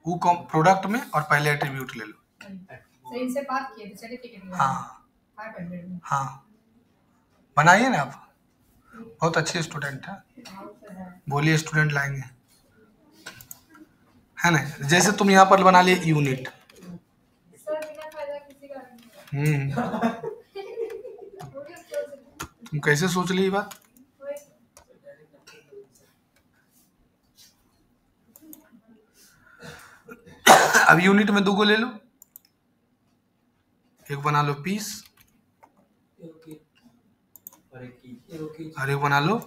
वो प्रोडक्ट में, और पहले एट्रीब्यूट ले लो। सर इनसे बात किए थे सर्टिफिकेट में। हाँ 500 में। हाँ, बनाइए ना आप, बहुत अच्छे स्टूडेंट हैं। बोलिए स्टूडेंट लाएंगे, है ना? जैसे तुम यहाँ पर बना लिए यूनिट। सर बिना फायदा किसी का नहीं तुम कैसे सोच ली ये बात? अब यूनिट में 2 को ले लो, एक बना लो पीस और एक बना लो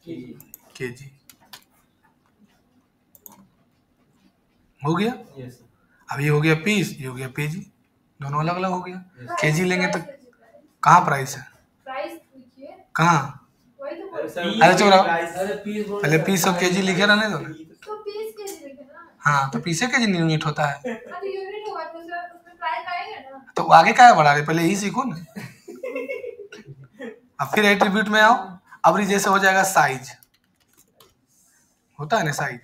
केजी। हो गया? अब ये हो गया पीस, ये हो गया पेजी, दोनों अलग अलग हो गया। केजी लेंगे तो कहाँ प्राइस है? प्राइस लिखिए, कहाँ? वही तो बोल अरे चुप रहो, पहले पीस और केजी लिखे रहने दो। तो पीस केजी लिखे ना। हाँ तो पीसे केजी यूनिट होता है, हाँ तो यूनिट होगा तो सर उसमें प्राइस आएगा ना। तो आगे क्या बढ़ा रहे, पहले यही सीखो ना। अब फिर एट्रीब्यूट में आओ। अब जैसे हो जाएगा साइज, होता है ना साइज।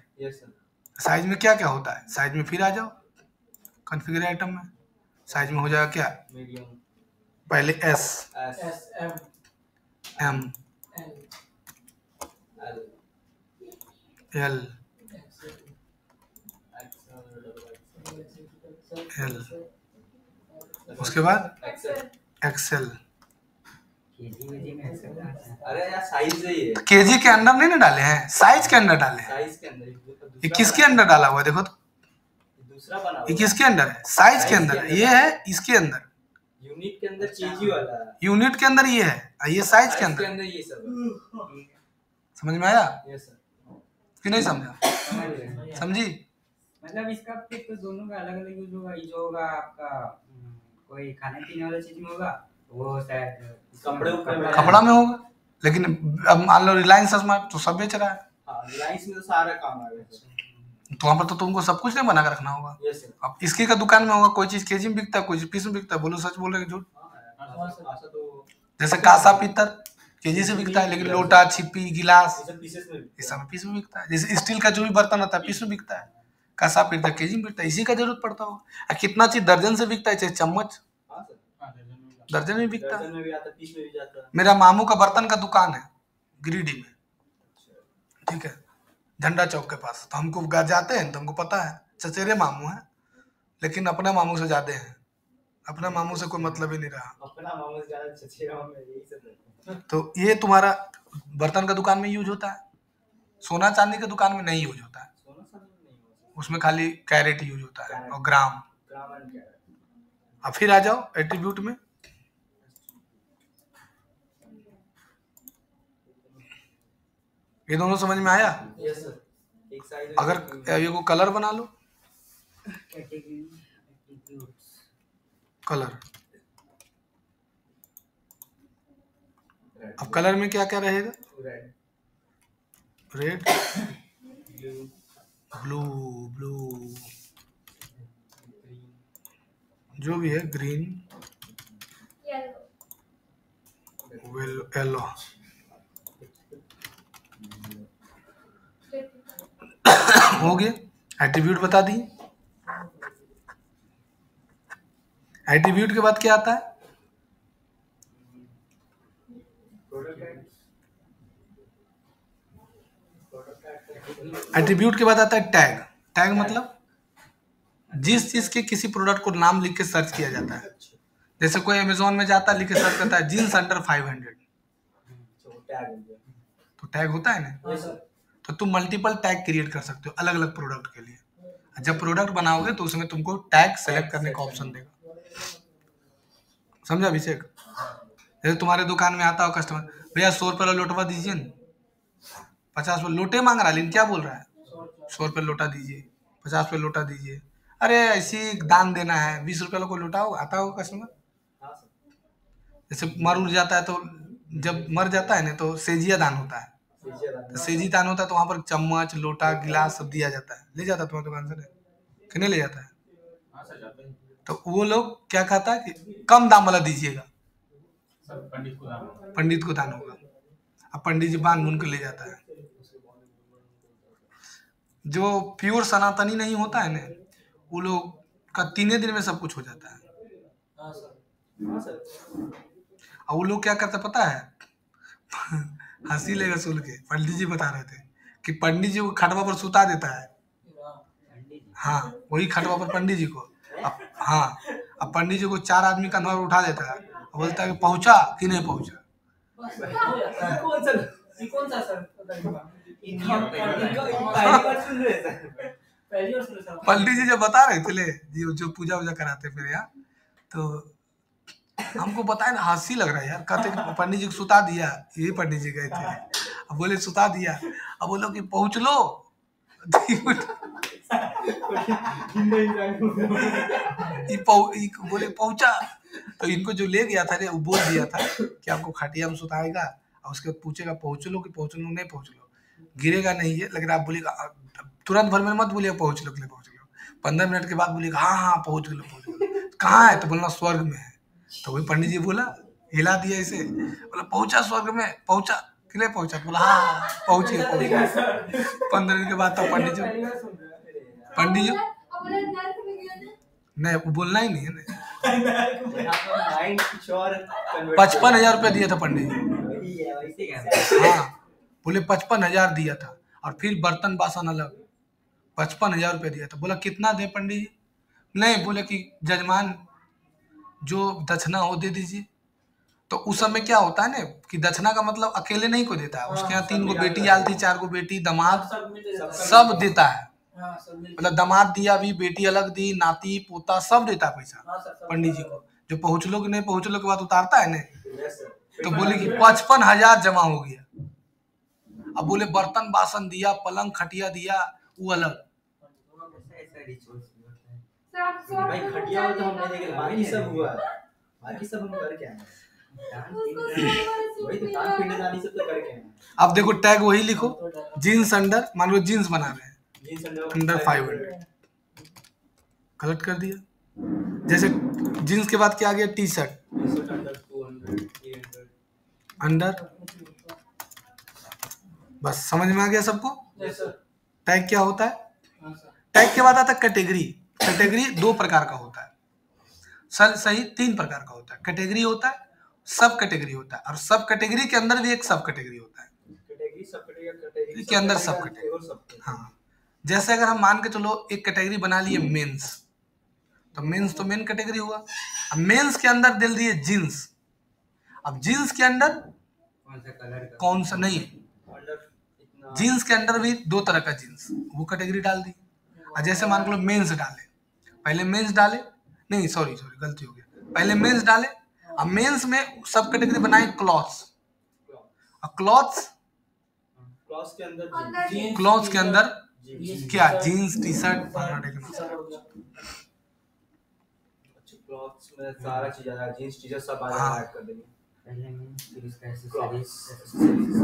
साइज में क्या क्या होता है? साइज में फिर आ जाओ कॉन्फ़िगर आइटम में। साइज में हो जाएगा क्या? पहले एस, एम, एल, एल, उसके बाद एक्सेल। अरे यार साइज सही है, केजी के अंदर नहीं ना डाले हैं, साइज के अंदर डाले हैं। साइज के अंदर ये किसके अंदर डाला हुआ है देखो तो? दूसरा बना ये किसके अंदर है? साइज के अंदर है। ये है इसके अंदर, यूनिट के अंदर चीज ही वाला है। यूनिट के अंदर ये है, ये साइज के इसके अंदर। अंदर ये सब है। समझ में आया यस सर। कि नहीं समझा? समझी? मतलब इसका फिर तो दोनों का अलग अलग यूज होगा। ये जो होगा आपका कोई खाने पीने वाला चीज में होगा, वो शायद कपड़े में कपड़ा में होगा। लेकिन अब मान लो रिलायंस स्मार्ट तो सब बेच रहा है, हाँ, रिलायंस में तो सारा काम आ गया सर। तो वहाँ पर तो तुमको सब कुछ नहीं बना कर रखना होगा। Yes sir. अब इसकी का दुकान में होगा, कोई चीज केजी में बिकता है, कोई चीज पीस में बिकता है। बोलो सच बोल रहे कि झूठ? ऐसा तो जैसे कासा पीतल केजी से बिकता है, लेकिन लोटा, छिपी, गिलास ये सब पीसेस में ये सब पीस में बिकता है। जैसे स्टील का जो भी बर्तन होता है पीस में बिकता है, कासा पीतल केजी में बिकता है। इसी का जरूरत पड़ता होगा। कितना चीज दर्जन से बिकता है, चाहे चम्मच हाँ सर। हाँ, दर्जन में भी दर्जन में बिकता है। दर्जन में भी आता है, पीस में भी जाता है। मेरा मामू का बर्तन का दुकान है गिरिडीह में, ठीक है, झंडा चौक के पास। तो हमको जाते हैं तो हमको पता है, चचेरे मामू हैं, लेकिन अपने मामू से ज्यादा हैं। अपने मामू से कोई मतलब ही नहीं रहा। अपना मामू से ज्यादा चचेरा मामू है, यही सब है। तो ये तुम्हारा बर्तन का दुकान में यूज होता है, सोना चांदी के दुकान में नहीं यूज होता है। सोना सा नहीं हो उसमें खाली कैरेट यूज होता है और ग्राम। Gram and carrot. अब फिर आ जाओ एट्रीब्यूट में। ये दोनों समझ में आया? Yes sir. एक साइड अगर ये को कलर बना लो, कलर। अब कलर में क्या क्या रहेगा? Red, red, blue, blue, blue जो भी है, ग्रीन, येलो। हो गया, एट्रीब्यूट बता दिए। एट्रीब्यूट के बाद क्या आता है? एट्रीब्यूट के बाद आता है टैग। टैग मतलब जिस चीज के किसी प्रोडक्ट को नाम लिख के सर्च किया जाता है। जैसे कोई अमेजोन में जाता है, लिख के सर्च करता है जीन्स अंडर 500, तो टैग होता है ना। तो तुम मल्टीपल टैग क्रिएट कर सकते हो अलग अलग प्रोडक्ट के लिए। जब प्रोडक्ट बनाओगे तो उसमें तुमको टैग सेलेक्ट करने का ऑप्शन देगा। समझा अभिषेक? जैसे तुम्हारे दुकान में आता हो कस्टमर, भैया 100 रुपये लोटवा दीजिए ना, 50 रुपये लोटे मांग रहा है, लेकिन क्या बोल रहा है? 100 रुपये लोटा दीजिए, 50 रुपये लोटा दीजिए। अरे ऐसी दान देना है, 20 रुपये को लोटा हो आता होगा कस्टमर। जैसे मर उड़ जाता है तो जब मर जाता है ना तो सेजिया दान होता है। तो सेजी दान होता है तो वहाँ पर चम्मच, लोटा, गिलास सब दिया जाता है। ले जाता है तुम्हारी दुकान से कि नहीं ले जाता है? हाँ सर, जाते हैं। तो वो लोग क्या कहता है कि कम दाम वाला दीजिएगा, सब पंडित को दान होगा। पंडित को दान होगा। अब पंडित जी बांध बुन के ले जाता है। जो प्योर सनातनी नहीं होता है ना, वो लोग का 3 दिन में सब कुछ हो जाता है। हाँ सर। और वो लोग क्या करते पता है? हंसी लेगा सुन के। पंडित जी बता रहे थे कि पंडित जी को खटवा पर सुता देता है। हाँ, वही खटवा पर पंडित जी को। हाँ, अब पंडित जी को 4 आदमी कंधा पर उठा देता है और बोलता है कि पहुंचा कि नहीं पहुंचा। कौन सा सर? पंडित जी जब बता रहे थे ले जी, जो पूजा वूजा कराते फिर यार, तो हमको बताए ना, हंसी लग रहा है यार। कहते कि पंडित जी को सुता दिया, यही पंडित जी गए थे। अब बोले सुता दिया, अब बोलो कि पहुंच लो। बोले पहुंचा, तो इनको जो ले गया था रे, वो बोल दिया था कि आपको खटिया में सुताएगा और उसके बाद पूछेगा पहुंच लो कि पहुंच लो, नहीं पहुंच लो, गिरेगा नहीं है, लेकिन आप बोलेगा तुरंत भर में मत बोलिए पहुंच लो, 15 मिनट के बाद बोलिएगा हाँ हाँ पहुंच लो। कहाँ है? तो बोलना स्वर्ग में है। तो वही पंडित जी बोला, हिला दिया इसे, बोला पहुंचा स्वर्ग में, पहुंचा कि नहीं पहुंचा? बोला हाँ पहुंचे। 15 दिन के बाद तो पंडित जी नहीं, वो बोलना ही नहीं है ना। 55,000 रुपया दिया था पंडित जी। हाँ, बोले 55,000 दिया था और फिर बर्तन बासन अलग 55,000 रुपया दिया था। बोला कितना दे पंडित जी? नहीं, बोले कि जजमान जो दक्षिणा हो दे दीजिए। तो उस समय क्या होता है ना कि दक्षिणा का मतलब अकेले नहीं को देता है, उसके यहाँ 3 गो बेटी आलती, 4 गो बेटी, दामाद सब देता है। हाँ सब मिल मतलब दामाद दिया भी, बेटी अलग दी, नाती पोता सब देता है पैसा हाँ सर सब पंडित जी को। जो पहुँच लो कि नहीं पहुँच लो के बाद उतारता है नहीं, यस सर। तो बोले कि 55,000 जमा हो गया। अब बोले बर्तन बासन दिया, पलंग खटिया दिया, वो अलग। ऐसा रिचुअल्स भी होता है। सर आप 100 भाई रुपए खटिया हो तो हम पहुंचा नहीं देंगे, दिया। बाकी सब हुआ, बाकी सब हम करके आए हैं। दान उसको पिंड- 100 रुपए सूट वही तो मिला। दान पिंडदानी सब तो करके आए हैं। अब देखो टैग वही लिखो, जीन्स अंडर, मान लो जीन्स बना रहे हैं, जीन्स अंडर 500 गलत कर दिया। जैसे जीन्स के बाद क्या आ गया, टी शर्ट अंडर 200 300। अंडर। बस समझ में आ गया सबको। Yes sir. टैग क्या होता है? हाँ सर। टैग के बाद आता है कैटेगरी। कैटेगरी 2 प्रकार का होता है, सही 3 प्रकार का होता है। कैटेगरी होता है, सब कैटेगरी होता है, और सब कैटेगरी के अंदर भी एक सब कैटेगरी होता है। कैटेगरी सब कैटेगरी के अंदर सब कैटेगरी। हाँ, जैसे अगर हम मान के चलो एक कैटेगरी बना लिए मेंस, तो मेंस तो मेन कैटेगरी हुआ। अब मेंस के अंदर दे दिए जीन्स। अब जीन्स के अंदर कौन सा कलर का? कौन सा नहीं, अंडर इतना जीन्स के अंदर भी 2 तरह का जीन्स, वो कैटेगरी डाल दी। और जैसे मान लो मेंस डाले, पहले मेंस डाले, नहीं सॉरी गलती हो गया, पहले मेंस डाले, अब मेंस में सब कैटेगरी बनाए क्लॉथ्स। और क्लॉथ्स क्लॉथ के अंदर अंदर जीन्स क्लॉथ्स के अंदर जीन्स क्या, जीन्स टी शर्ट सर हो गया। क्लॉथ्स में सारा चीज आ रहा है, जीन्स टी शर्ट सब आ हाँ। ऐड कर देंगे। पहले में फिर इसका क्लॉथ्स एक्सेसरीज।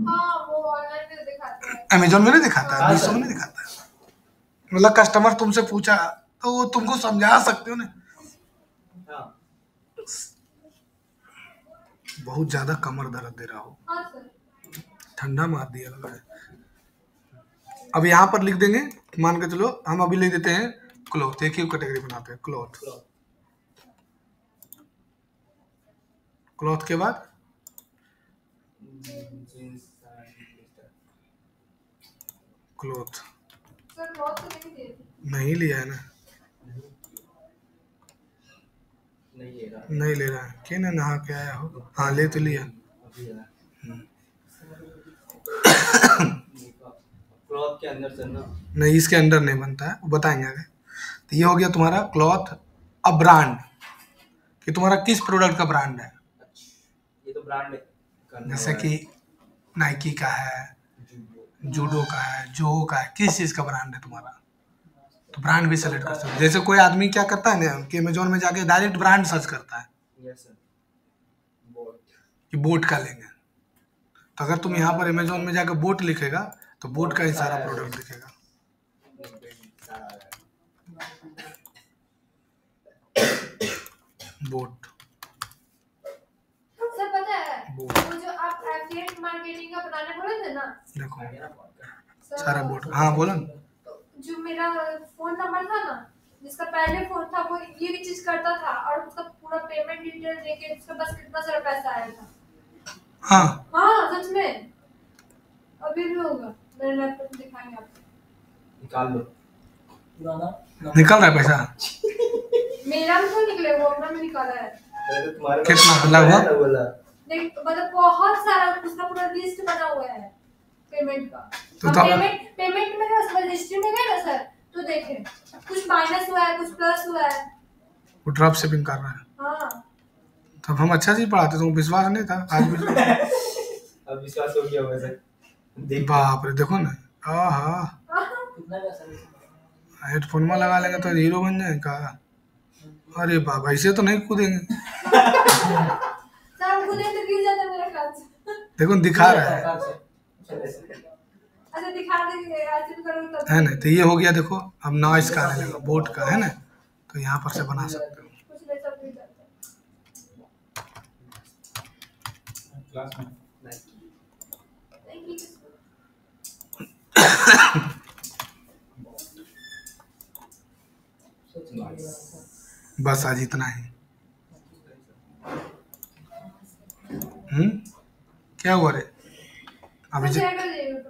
हाँ वो ऑनलाइन में दिखाते हैं। अमेजोन में नहीं दिखाता है, हाँ, मीशो में सर। नहीं दिखाता है। मतलब कस्टमर तुमसे पूछा तो वो तुमको समझा सकते हो ना। हां बहुत ज्यादा कमर दर्द दे रहा हो, हाँ सर। ठंडा मार दिया लग रहा है। अब यहाँ पर लिख देंगे, मान के चलो हम अभी लिख देते हैं क्लॉथ, एक ही कैटेगरी बनाते हैं क्लॉथ। क्लॉथ के बाद जीन्स क्लॉथ सर बहुत तो नहीं दिए। नहीं लिया है ना, नहीं ले रहा नहीं ले रहा है क्या, ना नहा के आया हो। हाँ ले तो लिया। अभी है क्लॉथ के अंदर से ना नहीं इसके अंदर नहीं बनता है, वो बताएंगे आगे। तो ये हो गया तुम्हारा क्लॉथ। अब ब्रांड, कि तुम्हारा किस प्रोडक्ट का ब्रांड है। ये तो ब्रांड करना जैसे हुआ है। कि नाइकी का है, जूडो का है, जोहो का है, किस चीज़ का ब्रांड है तुम्हारा, तो ब्रांड भी सेलेक्ट कर सकते हो। जैसे कोई आदमी क्या करता है ना कि अमेजोन में जाके डायरेक्ट ब्रांड सर्च करता है यस सर बोट कि बोट का लेंगे, तो अगर तुम यहाँ पर अमेजोन में जाकर बोट लिखेगा तो बोट का ही सारा प्रोडक्ट दिखेगा। सारा आ रहा बोट सर पता है वो। वो जो आप एफिलिएट मार्केटिंग का बनाने बोले थे ना देखो है। सर, सारा बोट। हाँ बोलो ना। तो जो मेरा फोन नंबर था ना, जिसका पहले फोन था वो ये चीज करता था और उसका पूरा पेमेंट डिटेल देके उसका बस कितना सारा पैसा आया था। हाँ हाँ सच में अभी भी होगा, मेरे लैपटॉप में दिखाएंगे आपको। निकाल लो निकल रहा है पैसा। मेरा भी तो निकले, वो अपना भी निकाला है। अरे तुम्हारे कितना लगभग? बोला देख मतलब बहुत सारा उसका पूरा लिस्ट बना हुआ है पेमेंट का। तो अब तो- पेमेंट में ना रजिस्ट्री में गए ना सर, तो देखें कुछ माइनस हुआ है, कुछ प्लस हुआ है। वो ड्रॉप शिपिंग कर रहा है। हाँ तब हम अच्छा चीज पढ़ाते, तुमको विश्वास नहीं था आज भी। अब विश्वास हो गया वैसे देख बाप रे देखो ना, आहा हेडफोन में लगा लेंगे तो हीरो बन जाए का। अरे बाबा ऐसे तो नहीं कूदेंगे। सर खुद ही तो गिर जाता मेरा ख्याल से। देखो दिखा रहा है, अच्छा दिखा देंगे, ऐसे भी करूँ तब है ना। तो ये हो गया देखो, अब नॉइस का आने लगा, बोट का है ना, तो यहाँ पर से बना सकते हो। कुछ नहीं, सब गिर जाता है। क्लास में नहीं, ठीक है। बस आज इतना ही। क्या हुआ रे अभी सर क्या कर रहे हो?